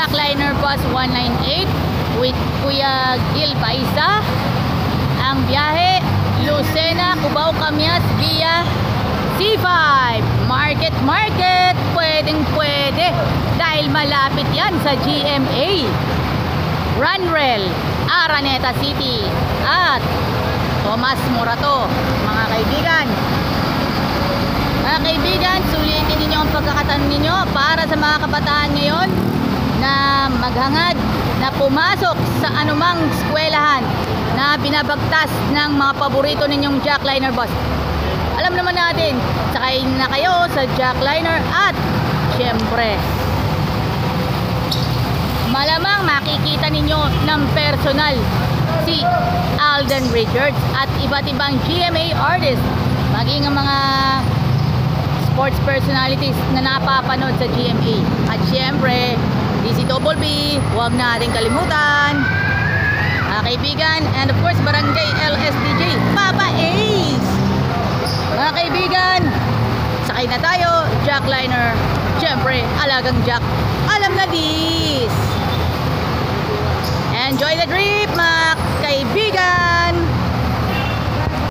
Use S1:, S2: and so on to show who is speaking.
S1: Jackliner Bus 198 with Kuya Gil Paisa. Ang biyahe, Lucena, Cubao, Camias via C5. Market, pwedeng pwede dahil malapit yan sa GMA, Runrail, Araneta City at Tomas Morato. Mga kaibigan, sulitin ninyo ang pagkakataon ninyo para sa mga kabataan ngayon na maghangad na pumasok sa anumang eskwelahan na binabagtas ng mga paborito ninyong Jackliner bus. Alam naman natin, sakay na kayo sa Jackliner at syempre malamang makikita ninyo ng personal si Alden Richards at iba't ibang GMA artists, maging ang mga sports personalities na napapanood sa GMA. At syempre, DCBB, huwag nating kalimutan, mga kaibigan, and of course, Barangay LSDJ, Papa Ace. Mga kaibigan, sakay na tayo, Jackliner. Syempre, alagang Jack, alam na this. Enjoy the dream!